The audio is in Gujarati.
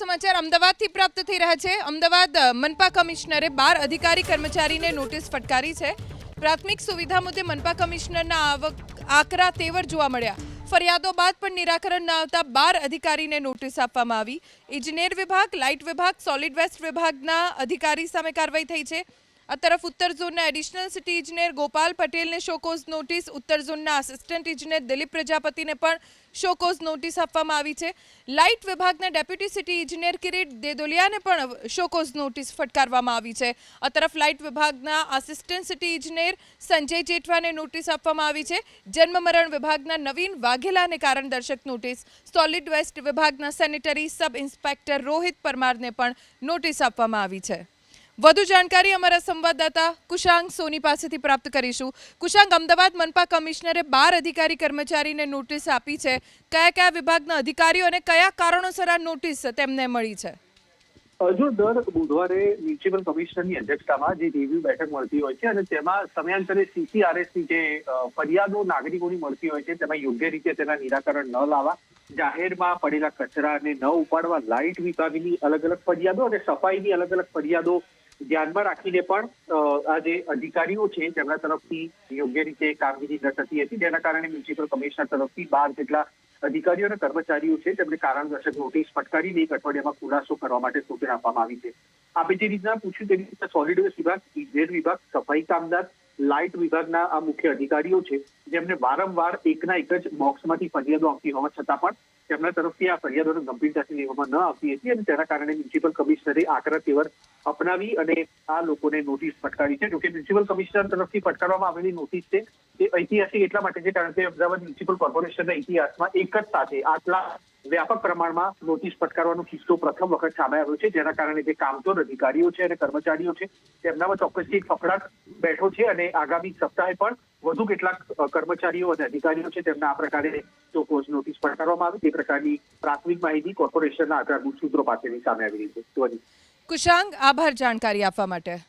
સમાચાર અમદાવાદથી પ્રાપ્ત થઈ રહ્યા છે। અમદાવાદ મનપા કમિશનરે 12 અધિકારી કર્મચારીને નોટિસ ફટકારી છે। પ્રાથમિક સુવિધા મુદ્દે મનપા કમિશનરના આકરા તેવર જોવા મળ્યા। ફરિયાદો બાદ પણ નિરાકરણ ન આવતા 12 અધિકારીને નોટિસ આપવામાં આવી। ઇજનેર વિભાગ, લાઇટ વિભાગ, સોલિડ વેસ્ટ વિભાગના અધિકારી સામે કાર્યવાહી થઈ છે। આ તરફ ઉત્તર ઝોનના એડિશનલ સિટી ઇજનેર ગોપાલ પટેલને શોકોઝ નોટિસ, ઉત્તર ઝોનના આસિસ્ટન્ટ ઇજનેર દિલીપ પ્રજાપતિને પણ શોકોઝ નોટિસ આપવામાં આવી છે। લાઇટ વિભાગના ડેપ્યુટી સિટી ઇજનેર કિરીટ દેદોલિયાને પણ શોકોઝ નોટિસ ફટકારવામાં આવી છે। આ તરફ લાઇટ વિભાગના આસિસ્ટન્ટ સિટી ઇજનેર સંજય જેઠવાને નોટિસ આપવામાં આવી છે। જન્મ મરણ વિભાગના નવીન વાઘેલાને કારણદર્શક નોટિસ, સોલિડ વેસ્ટ વિભાગના સેનેટરી સબ ઇન્સ્પેક્ટર રોહિત પરમારને પણ નોટિસ આપવામાં આવી છે। વધુ જાણકારી અમારા સંવાદદાતા કુશાંગ સોની પાસેથી પ્રાપ્ત કરીશું। કુશાંગ, અમદાવાદ મનપા કમિશનરે 12 અધિકારી કર્મચારીને નોટિસ આપી છે। કયા કયા વિભાગના અધિકારીઓ અને કયા કારણોસર આ નોટિસ તેમને મળી છે? જો દર બુધવારે મ્યુનિસિપલ કમિશનરની અધ્યક્ષતામાં જે રિવ્યુ બેઠક મળતી હોય છે અને તેમાં સમયાંતરે CCRSની જે ફરિયાદો નાગરિકોની મળતી હોય છે તેમાં યોગ્ય રીતે તેના નિરાકરણ ન લાવવા, જાહેરમાં પડેલા કચરાને ન ઉપાડવા, લાઇટ વિભાગની અલગ અલગ ફરિયાદો અને સફાઈની અલગ અલગ ફરિયાદો ધ્યાનમાં રાખીને પણ આ જે અધિકારીઓ છે તેમના તરફથી યોગ્ય રીતે કામગીરી ન થતી હતી, જેના કારણે મ્યુનિસિપલ કમિશનર તરફથી 12 જેટલા અધિકારીઓ અને કર્મચારીઓ છે તેમને કારણદર્શક નોટિસ ફટકારીને 1 અઠવાડિયામાં ખુલાસો કરવા માટે સૂચના આપવામાં આવી છે। આપણે જે રીતના પૂછ્યું તેવી રીતે સોલિડ વેસ્ટ વિભાગ, ઇજનેર વિભાગ, સફાઈ કામદાર, લાઇટ વિભાગના આ મુખ્ય અધિકારીઓ છે જેમને વારંવાર એકના એક જ બોક્સમાંથી ફરિયાદો આવતી હોવા છતાં પણ તેમના તરફથી આ ફરિયાદોને ગંભીરતાથી લેવામાં ન આવતી હતી અને તેના કારણે મ્યુનિસિપલ કમિશનરે આકરા તેવર અપનાવી અને આ લોકોને નોટિસ ફટકારી છે। જોકે મ્યુનિસિપલ કમિશનર તરફથી ફટકારવામાં આવેલી નોટિસ છે તે ઐતિહાસિક એટલા માટે છે કારણ કે અમદાવાદ મ્યુનિસિપલ કોર્પોરેશનના ઇતિહાસમાં એક જ સાથે આટલા વ્યાપક પ્રમાણમાં નોટિસ ફટકારવાનો કિસ્સો પ્રથમ વખત સામે આવ્યો છે, જેના કારણે જે કામચોર અધિકારીઓ છે અને કર્મચારીઓ છે તેમનામાં ચોક્કસથી એક ફફડાટ બેઠો છે અને આગામી સપ્તાહે પણ વધુ કેટલાક કર્મચારીઓ અને અધિકારીઓ છે તેમને આ પ્રકારે ચોક્કસ નોટિસ ફટકારવામાં આવે તે પ્રકારની પ્રાથમિક માહિતી કોર્પોરેશનના આધારભૂત સૂત્રો પાસેથી સામે આવી રહી છે। કુશાંગ, આભાર જાણકારી આપવા માટે।